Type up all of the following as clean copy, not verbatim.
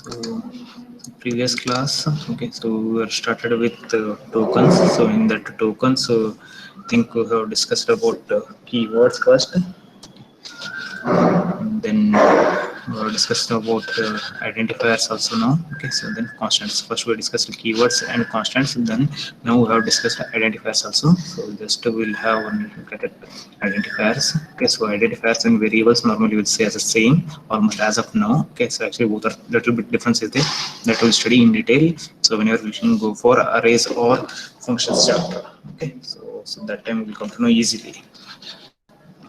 So previous class, okay, so we were started with tokens. So in that tokens, so I think we have discussed about keywords first, and then we have discussed about identifiers also now. Okay, so then constants. First we discussed keywords and constants, and then now we have discussed identifiers also. So just we'll have one look at it. Identifiers. Okay, so identifiers and variables normally we'll say as the same almost as of now. Okay, so actually both are little bit difference is there that we'll study in detail. So whenever we can go for arrays or functions chapter. Okay, so that time we'll come to know easily.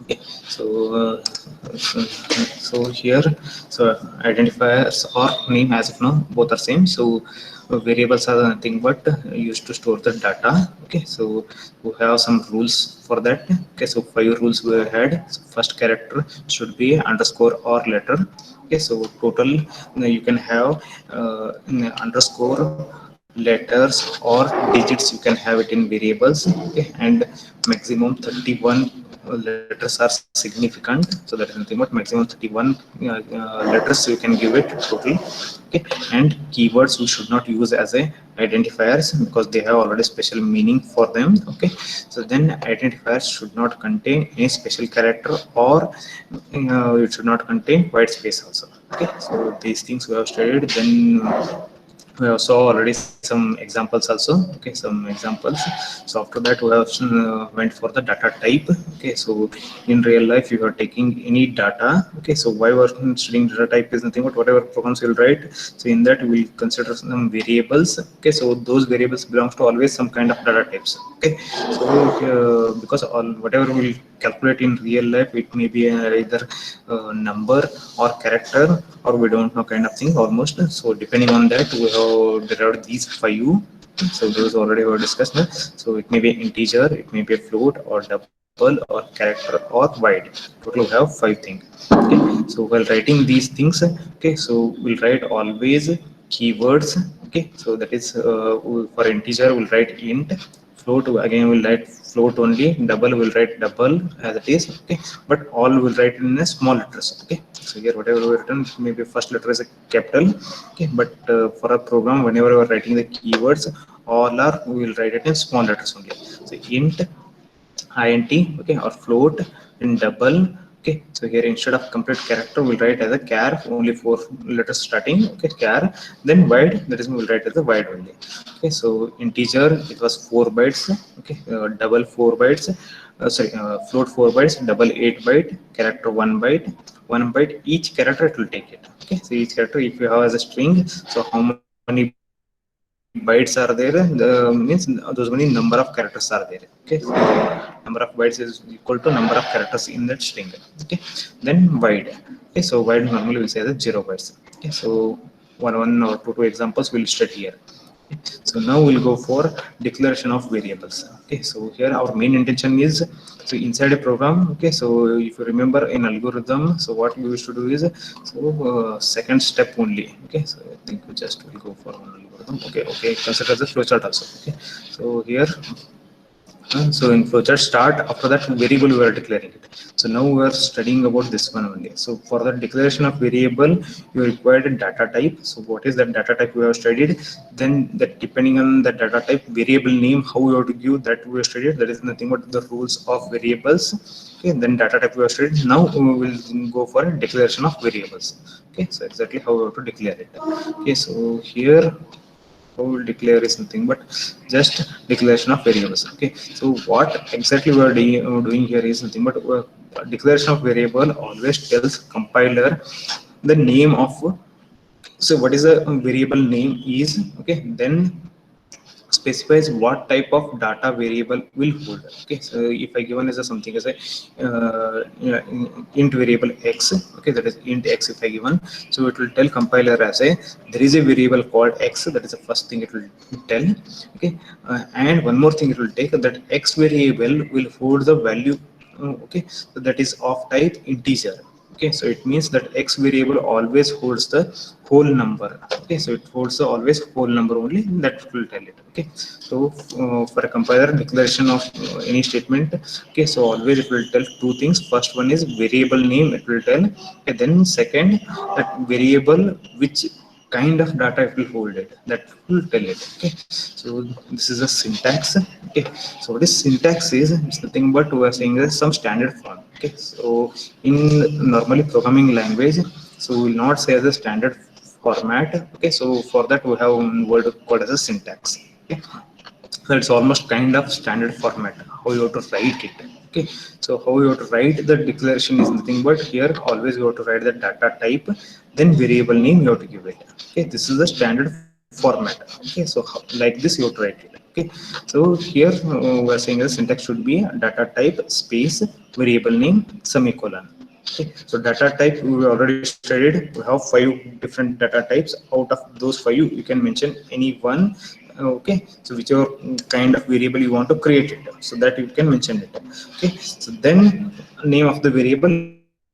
Okay, so here, so identifiers or name as of now both are same. So variables are nothing but used to store the data. Okay, so we have some rules for that. Okay, so 5 rules we had. So first character should be underscore or letter. Okay, so total you can have underscore letters or digits, you can have it in variables. Okay, and maximum 31 letters are significant, so that is nothing but maximum 31 letters you can give it total. Okay, and keywords we should not use as a identifiers because they have already special meaning for them. Okay, so then identifiers should not contain any special character, or it should not contain white space also. Okay, so these things we have studied. Then we have saw already some examples also. Okay, some examples. So after that we have went for the data type. Okay, so in real life you are taking any data. Okay, so why we're studying data type is nothing but whatever programs you'll write, so in that we will consider some variables. Okay, so those variables belongs to always some kind of data types. Okay, so because all whatever we'll calculate in real life, it may be either number or character, or we don't know kind of thing almost. So depending on that we have derived these 5. So those already were discussed. So it may be integer, it may be a float or double or character or wide. Total we have 5 things. Okay, so while writing these things, okay, so we'll write always keywords. Okay, so that is for integer we'll write int, float again we'll write float only, double will write double as it is. Okay, but all will write in a small letters. Okay, so here whatever we written, maybe first letter is a capital. Okay, but for a program whenever we are writing the keywords, all are we will write it in small letters only. So int, int, okay, or float in double. Okay, so here instead of complete character we'll write as a char, only 4 letters starting. Okay, char. Then wide, that is we'll write as a wide only. Okay, so integer it was 4 bytes. Okay, double 4 bytes, sorry, float 4 bytes, double 8 byte, character 1 byte, 1 byte each character it will take it. Okay, so each character if you have as a string, so how many bytes are there, means those many number of characters are there. Okay, so number of bytes is equal to number of characters in that string. Okay, then wide. Okay, so wide normally we'll say that 0 bytes. Okay, so one or two examples we'll study here. So now we'll go for declaration of variables. Okay, so here our main intention is, so inside a program. Okay, so if you remember in algorithm, so what we used to do is, so second step only. Okay, so I think we just will go for one algorithm. Okay, okay, consider the flowchart also. Okay, so here so in flowchart start, after that variable we are declaring it. So now we are studying about this one only. So for the declaration of variable you required a data type. So what is that data type we have studied? Then that depending on the data type, variable name how we have to give, that we have studied. That is nothing but the rules of variables. Okay, then data type we have studied. Now we will go for a declaration of variables. Okay, so exactly how we have to declare it. Okay, so here how will declare is nothing but just declaration of variables. Okay, so what exactly we are doing here is nothing but declaration of variable always tells compiler the name of, so what is a variable name is. Okay, then specifies what type of data variable will hold. Okay, so if I given as a something as a int variable x. Okay, that is int x if I given, so it will tell compiler as a there is a variable called x. That is the first thing it will tell. Okay, and one more thing it will take, that x variable will hold the value. Okay, so that is of type integer. Okay, so it means that x variable always holds the whole number. Okay, so it holds the always whole number only, that will tell it. Okay, so for a compiler declaration of any statement, okay, so always it will tell two things. First one is variable name it will tell. Okay, then second, that variable which kind of data it will hold it, that will tell it. Okay, so this is a syntax. Okay, so what is syntax is, it's nothing but we are saying is some standard form. Okay, so in normally programming language, so we will not say as a standard format. Okay, so for that we have one word called as a syntax. Okay, so it's almost kind of standard format how you have to write it. Okay, so how you have to write the declaration is nothing but here always you have to write the data type, then variable name you have to give it. Okay, this is the standard format. Okay, so like this you have to write it. Okay, so here we're saying the syntax should be data type space variable name semicolon. Okay, so data type we already studied, we have 5 different data types. Out of those 5 you can mention any one. Okay, so whichever kind of variable you want to create it, so that you can mention it. Okay, so then name of the variable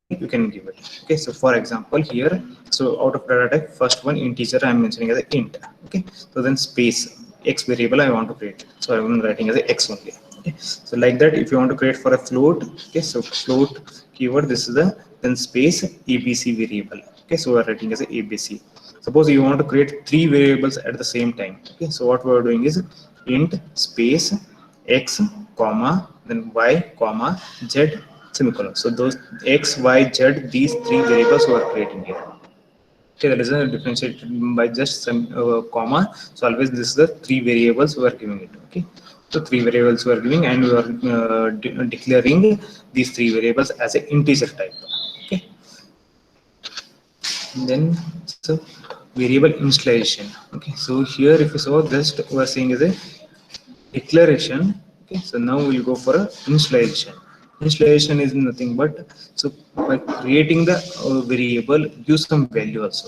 you can give it. Okay, so for example here, so out of data type first one integer I am mentioning as a int. Okay, so then space x variable I want to create, so I am writing as a x only. Okay, so like that if you want to create for a float. Okay, so float keyword, this is the, then space abc variable. Okay, so we are writing as a abc. Suppose you want to create 3 variables at the same time. Okay, so what we are doing is int space x comma then y comma z semicolon. So those x y z, these 3 variables we are creating here. Okay, that is a differentiated by just some comma. So always this is the 3 variables we are giving it. Okay, so 3 variables we are giving, and we are declaring these 3 variables as an integer type. Okay, and then so variable initialization. Okay, so here if you saw, just we are saying is a declaration. Okay, so now we'll go for a initialization. Initialization is nothing but, so by creating the variable, give some value also,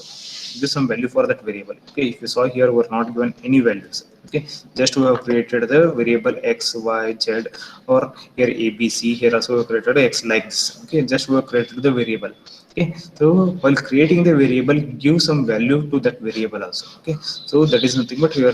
give some value for that variable. Okay, if you saw here we're not given any values. Okay, just we have created the variable x y z, or here abc, here also we have created x like this. Okay, just we have created the variable. Okay, so while creating the variable, give some value to that variable also. Okay, so that is nothing but we are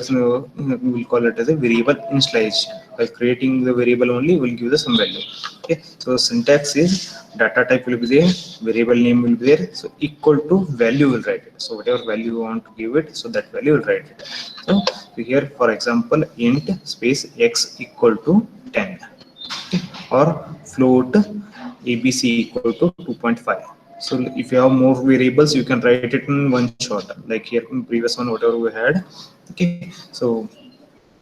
we will call it as a variable initialization. By creating the variable only, will give the some value. Okay, so syntax is data type will be there, variable name will be there, so equal to value will write it. So whatever value you want to give it, so that value will write it. So here for example int space x equal to 10. Okay, or float abc equal to 2.5. So if you have more variables you can write it in one shot, like here in previous one whatever we had. Okay, so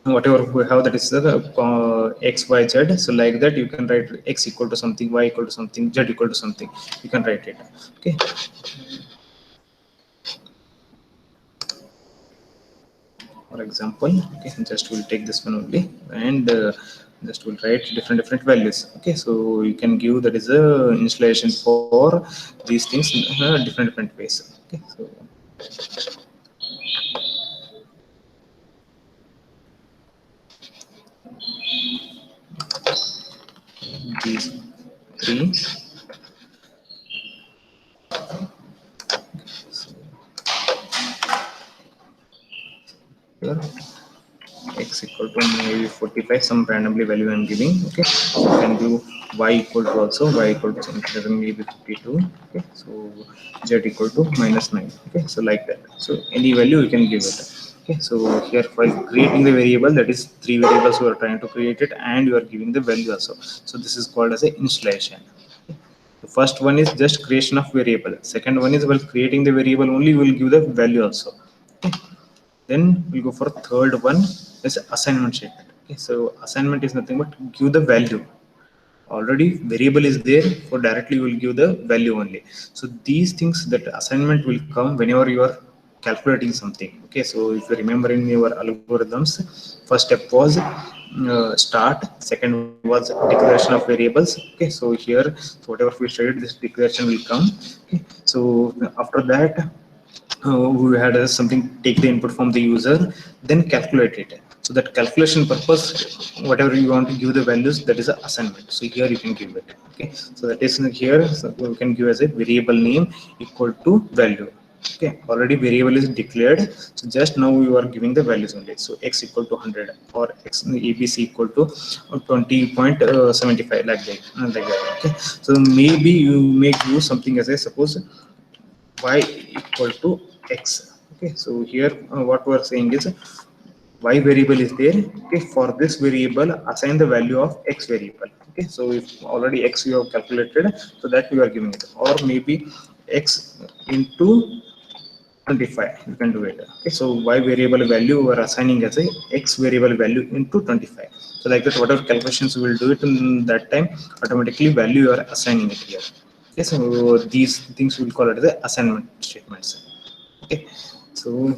whatever we have, that is the x y z, so like that you can write x equal to something, y equal to something, z equal to something, you can write it. Okay, for example, okay, just we'll take this one only, and just will write different values. Okay, so you can give that is a installation for these things in different ways. Okay, so these 3, so here x equal to maybe 45, some randomly value I'm giving. Okay, so you can do y equal to also, y equal to something maybe 52. Okay, so z equal to -9. Okay, so like that, so any value you can give it. Okay, so here while creating the variable, that is 3 variables you are trying to create it, and you are giving the value also. So this is called as a initialization. Okay. The first one is just creation of variable, second one is while creating the variable only will give the value also. Okay, then we'll go for third one is assignment statement. Okay, so assignment is nothing but give the value. Already variable is there, for directly you will give the value only. So these things, that assignment will come whenever you are calculating something. Okay, so if you remember in your algorithms, first step was start, second was declaration of variables. Okay, so here, so whatever we studied, this declaration will come. Okay, so after that we had something, take the input from the user, then calculate it. So that calculation purpose, whatever you want to give the values, that is a assignment. So here you can give it. Okay, so that is here, so we can give as a variable name equal to value. Okay, already variable is declared, so just now you are giving the values only. So x equal to 100, or x abc equal to 20.75, like that, like that. Okay, so maybe you may use something as a, suppose y equal to x. Okay, so here what we are saying is y variable is there. Okay, for this variable assign the value of x variable. Okay, so if already x you have calculated, so that you are giving it, or maybe x into 25 you can do it. Okay, so y variable value we are assigning as a x variable value into 25. So like that, whatever calculations we will do it in that time, automatically value you are assigning it here. Okay, so these things we will call it the assignment statements. Okay, so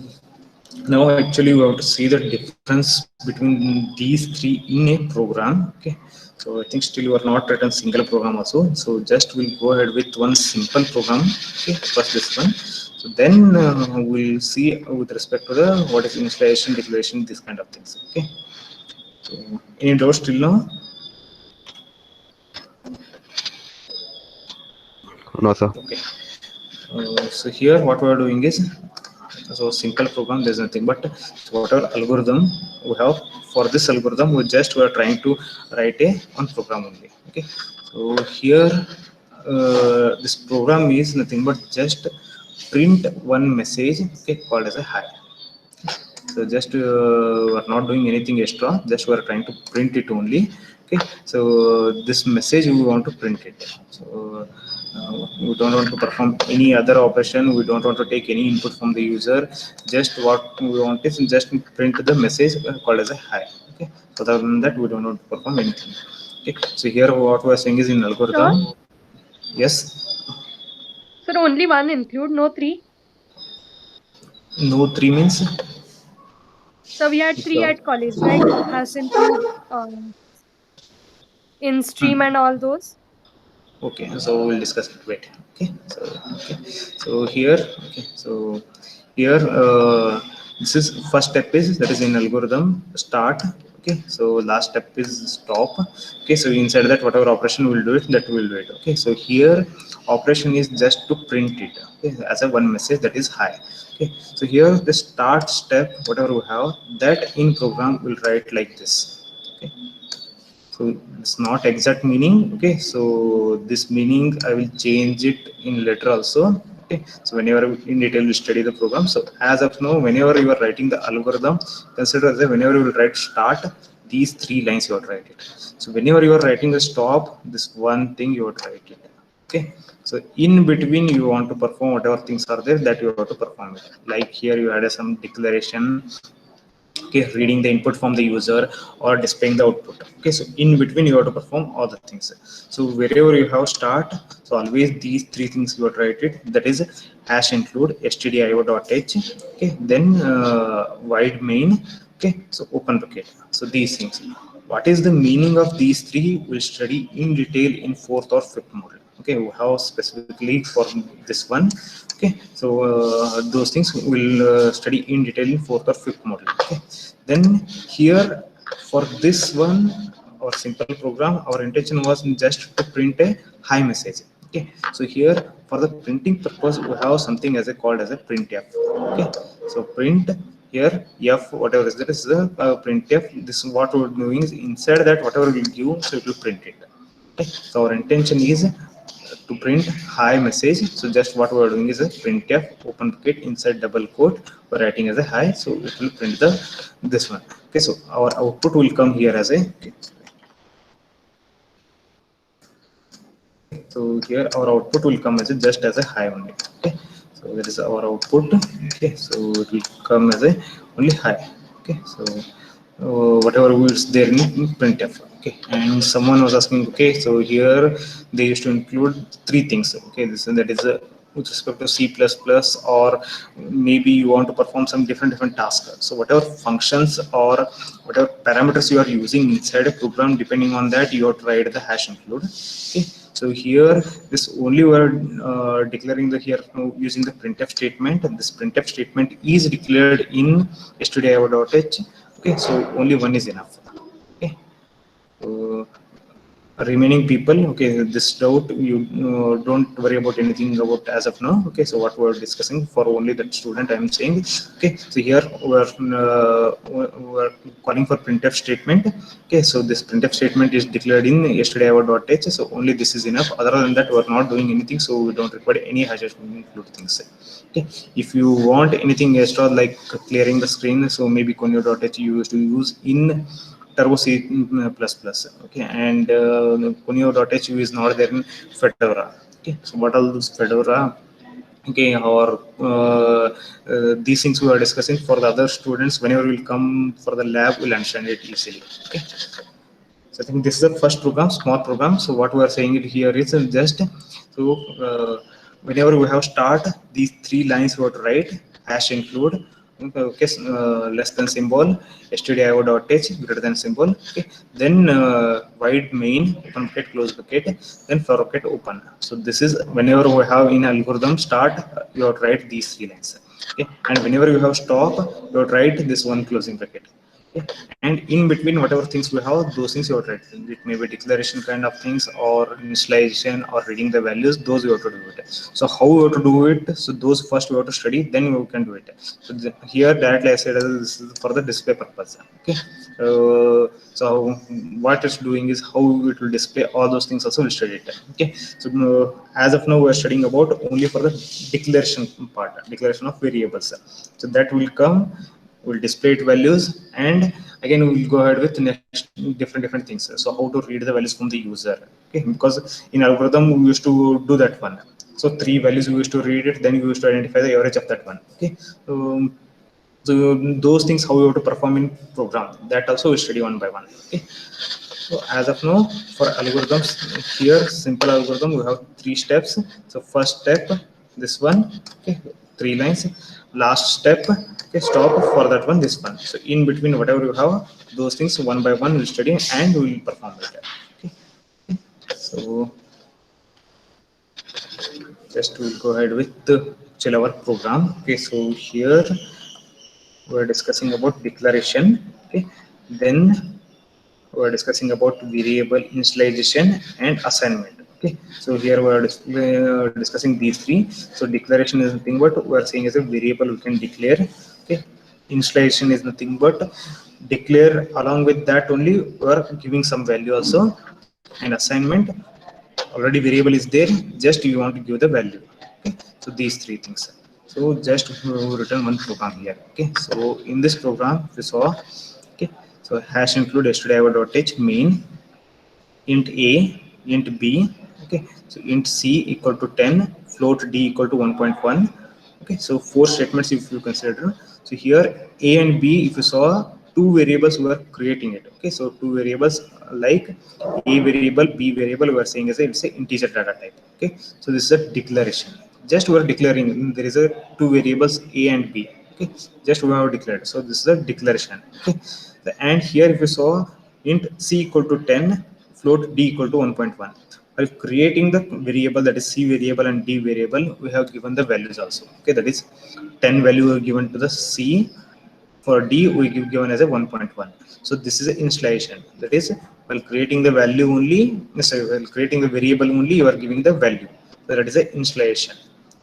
now actually we have to see the difference between these three in a program. Okay, so I think still you are not written single program also, so just we'll go ahead with one simple program. Okay, first this one, so then we'll see with respect to the what is installation, declaration, this kind of things. Okay, so any doubts till now? No, sir. Okay, so here what we are doing is, so simple program, there's nothing but, so whatever algorithm we have, for this algorithm we are trying to write a one program only. Okay, so here this program is nothing but just print one message, okay, called as a hi. So just we're not doing anything extra, just we're trying to print it only. Okay, so this message we want to print it. So we don't want to perform any other operation, we don't want to take any input from the user, just what we want is just print the message called as a hi. Okay, so other than that we don't want to perform anything. Okay, so here what we are saying is in algorithm. Sure. Yes. Sir, only one include, no three. No, three means So we had if three you at college, right? Has include in stream hmm. and all those. Okay, so we'll discuss it. Wait. Okay, so okay, so here, okay, so here, this is first step is that is in algorithm start. Okay, so last step is stop. Okay, so inside that whatever operation we'll do it, that we'll do it. Okay, so here operation is just to print it. Okay, as a one message that is hi. Okay, so here the start step whatever we have, that in program will write like this. Okay, so it's not exact meaning. Okay, so this meaning I will change it in later also. Okay, so whenever in detail we study the program, so as of now whenever you are writing the algorithm, consider that whenever you will write start, these three lines you have to write it. So whenever you are writing the stop, this one thing you have to write it. Okay, so in between you want to perform whatever things are there, that you have to perform it. Like here you added some declaration. Okay, reading the input from the user or displaying the output. Okay, so in between you have to perform all the things. So wherever you have start, so always these three things you have to write it, that is hash include stdio.h. Okay, then void main. Okay, so open bucket. So these things, what is the meaning of these three, we'll study in detail in fourth or fifth module. Okay, how specifically for this one. Okay, so those things we'll study in detail in fourth or fifth module. Okay, then here for this one, our simple program, our intention was just to print a hi message. Okay, so here for the printing purpose we have something as a called as a printf. Okay, so print here f whatever is, that is the printf. This is what we're doing is inside that whatever we give, so it will print it. Okay, so our intention is to print hi message. So just what we are doing is a printf open bracket inside double quote, we're writing as a hi, so it will print the this one. Okay, so our output will come here as a, okay, so here our output will come as a just as a hi only. Okay, so that is our output. Okay, so it will come as a only hi. Okay, so whatever is there in printf. Okay, and someone was asking, okay, so here they used to include three things. Okay, this that is a with respect to C++, or maybe you want to perform some different tasks. So whatever functions or whatever parameters you are using inside a program, depending on that you have to write the hash include. Okay, so here this only we are declaring the here using the printf statement, and this printf statement is declared in stdio.h. Okay, so only one is enough. Okay, so remaining people. Okay, this doubt you don't worry about anything about as of now. Okay, so what we're discussing for only that student I'm saying. Okay, so here we're calling for printf statement. Okay, so this printf statement is declared in yesterday hour.h, so only this is enough. Other than that we're not doing anything, so we don't require any hashes to include things. Okay, if you want anything extra like clearing the screen, so maybe conio.h you used to use in Turbo C++. Okay, and Kunio.hu is not there in Fedora. Okay, so what all those Fedora? Okay, or these things we are discussing for the other students. Whenever we'll come for the lab, we'll understand it easily. Okay, so I think this is the first program, small program. So what we are saying it here is just so whenever we have start these three lines we have to write hash include. Okay, less than symbol stdio.h greater than symbol. Okay, then wide main open bracket close bracket, then for bracket open. So this is whenever we have in algorithm start, you have to write these three lines. Okay, and whenever you have stop, you have to write this one closing bracket. Okay. And in between whatever things we have, those things you have to write. It may be declaration kind of things or initialization or reading the values, those you have to do it. So how you have to do it, so those first we have to study, then we can do it. So here directly I said this is for the display purpose. Okay, so what it's doing is how it will display all those things also we'll study it. Okay, so as of now we are studying about only for the declaration part, declaration of variables. So that will come, will display it values, and again we will go ahead with next different things. So how to read the values from the user. Okay, because in algorithm we used to do that one. So three values we used to read it, then we used to identify the average of that one. Okay, so those things how you have to perform in program, that also we study one by one. Okay, so as of now for algorithms, here simple algorithm we have three steps. So first step this one. Okay, three lines. Last step, okay, stop for that one, this one. So in between whatever you have, those things one by one we'll study and we will perform it. Okay, so just we'll go ahead with the chill our program. Okay, so here we're discussing about declaration. Okay, then we're discussing about variable initialization and assignment. Okay, so here we're discussing these three. So declaration is nothing but we're saying is a variable we can declare. Okay, initialization is nothing but declare along with that only we're giving some value also, and assignment already variable is there, just you want to give the value. Okay, so these three things. So just written one program here. Okay, so in this program we saw. Okay, so hash include stdio.h main int a int b. Okay, so int c equal to 10, float d equal to 1.1. Okay, so four statements if you consider. So here a and b, if you saw, two variables we are creating it. Okay, so two variables like a variable, b variable we are saying as a, it's a integer data type. Okay, so this is a declaration, just we are declaring there is a two variables a and b. Okay, just we have declared, so this is a declaration. Okay, and here if you saw int c equal to 10, float d equal to 1.1. While creating the variable, that is c variable and d variable, we have given the values also. Okay, that is 10 value given to the c, for d we give given as a 1.1. So this is an initialization, that is while creating the value only, sorry, while creating the variable only you are giving the value, so that is a initialization.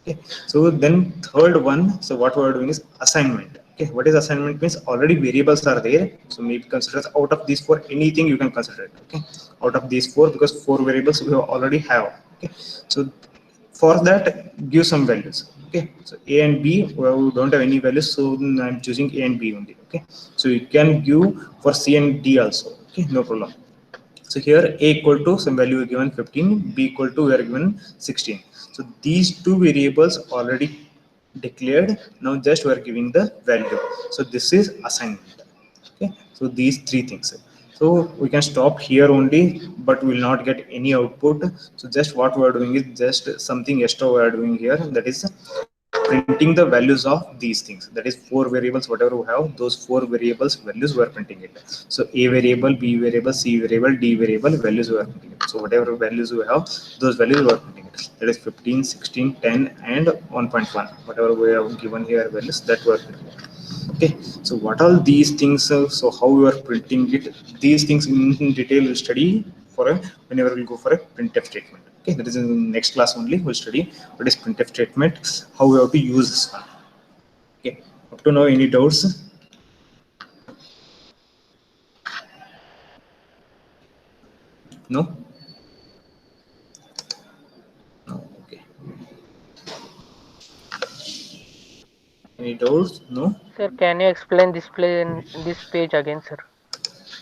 Okay, so then third one, so what we are doing is assignment. Okay, what is assignment means already variables are there, so maybe consider out of these four anything you can consider it. Okay, out of these four, because four variables we already have. Okay, so for that give some values. Okay, so a and b, well, we don't have any values, so I'm choosing a and b only. Okay, so you can give for c and d also. Okay, no problem. So here a equal to some value given 15, b equal to we are given 16. So these two variables already declared, now just we are giving the value. So this is assignment. Okay, so these three things. So we can stop here only, but we will not get any output. So just what we are doing is just something extra we are doing here, that is printing the values of these things. That is four variables whatever we have, those four variables values we are printing it. So a variable, b variable, c variable, d variable values we are printing it. So whatever values we have, those values we are printing it. That is 15, 16, 10 and 1.1, whatever we have given here values, that we are printing it. Okay, so what all these things, so how you are printing it, these things in detail we'll study for a whenever we'll go for a printf statement. Okay, that is in the next class only we'll study what is printf statement, how we have to use this one. Okay, up to now any doubts? No? No, okay. Any doubts? No? Sir, can you explain this page again, sir?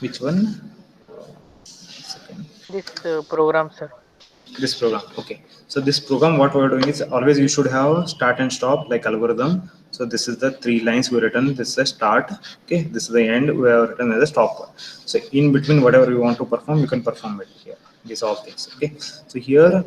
Which one? Second. This program, sir. This program, okay. So this program, what we're doing is always you should have start and stop like algorithm. So this is the 3 lines we written. This is the start, okay, this is the end, we have written as a stop. So in between whatever you want to perform, you can perform it here, these all things. Okay, so here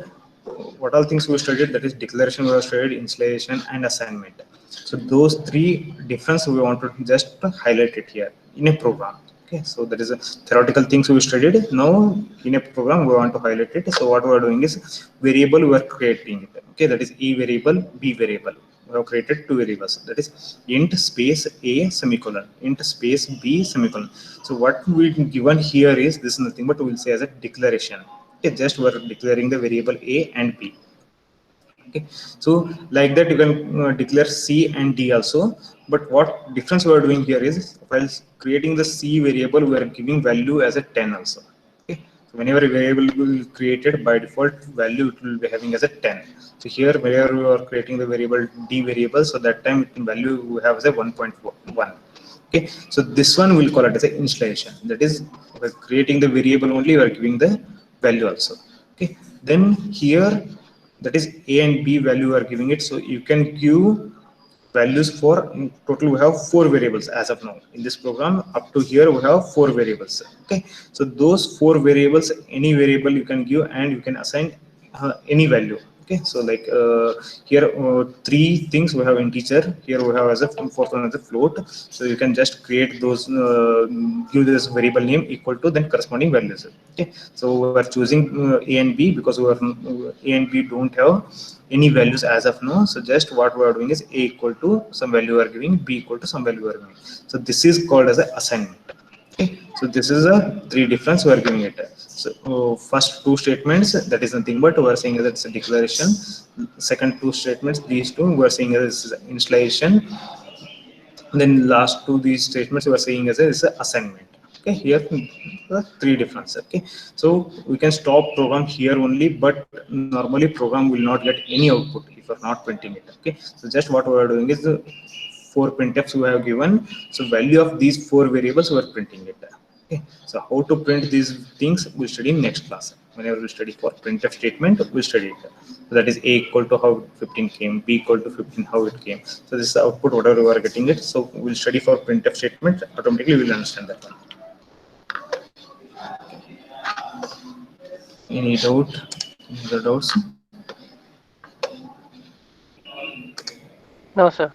what all things we studied, that is declaration we have studied, installation and assignment. So those 3 difference we want to just highlight it here in a program. Okay, so that is a theoretical things we studied. Now in a program we want to highlight it. So what we are doing is variable we are creating it. Okay, that is a variable, b variable. We have created 2 variables, that is int space a semicolon, int space b semicolon. So what we given here is this is nothing but we will say as a declaration. Okay, just we are declaring the variable a and b. Okay, so like that you can declare c and d also. But what difference we are doing here is while creating the c variable we are giving value as a 10 also. Okay, so whenever a variable will be created, by default value it will be having as a 10. So here whenever we are creating the variable d variable, so that time value we have as a 1.1. Okay, so this one will call it as a installation, that is by creating the variable only we are giving the value also. Okay, then here that is a and b value are giving it. So you can give values for, in total we have 4 variables as of now in this program. Up to here we have 4 variables. Okay, so those 4 variables, any variable you can give and you can assign any value. Okay, so like here 3 things we have integer, here we have as a fourth one as a float. So you can just create those give this variable name equal to then corresponding values. Okay, so we are choosing a and b because we are a and b don't have any values as of now. So just what we are doing is a equal to some value we are giving, b equal to some value we are giving. So this is called as a assignment. Okay, so this is a 3 difference we are giving it. So first 2 statements, that is nothing but we are saying that it's a declaration. Second 2 statements, these 2 we are saying that this is installation. Then last 2 these statements we are saying as a assignment. Okay, here 3 difference. Okay, so we can stop program here only, but normally program will not get any output if you are not printing it. Okay, so just what we are doing is 4 printfs we have given. So value of these 4 variables we are printing it. Okay, so how to print these things we'll study in next class. Whenever we study for printf statement we'll study it. So that is a equal to how 15 came, b equal to 15 how it came. So this is the output whatever we are getting it. So we'll study for printf statement, automatically we'll understand that one. Any doubt? Any other doubts? No, sir.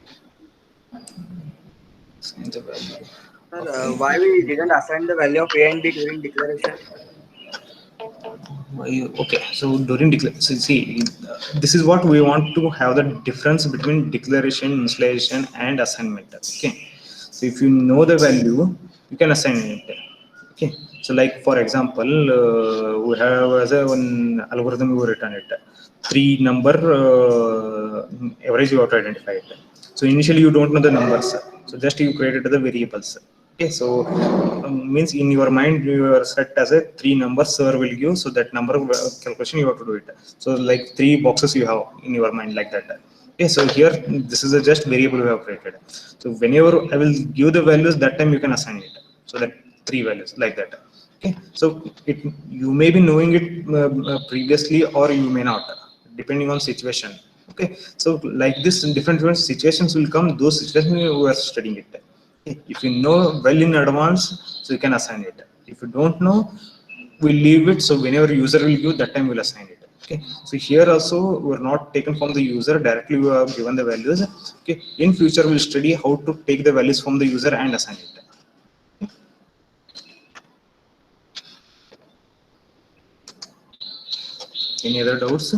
The value. Sir, Okay. why we didn't assign the value of A and B during declaration? Okay, so during so see, this is what we want to have, the difference between declaration, installation and assignment. Okay, so if you know the value you can assign it. Okay, so like for example we have as a one algorithm we return it 3 number average you have to identify it. So initially you don't know the numbers, so just you created the variables. Okay, so means in your mind you are set as a 3 numbers sir will give, so that number calculation you have to do it. So like 3 boxes you have in your mind like that. Okay, so here this is a just variable we have created. So whenever I will give the values, that time you can assign it, so that 3 values like that. Okay, so it you may be knowing it previously or you may not, depending on situation. Okay, so like this in different situations will come, those situations we are studying it. Okay, if you know well in advance, so you can assign it. If you don't know, we'll leave it, so whenever user will give, that time we'll assign it. Okay, so here also we're not taken from the user directly, we have given the values. Okay, in future we'll study how to take the values from the user and assign it. Any other doubts?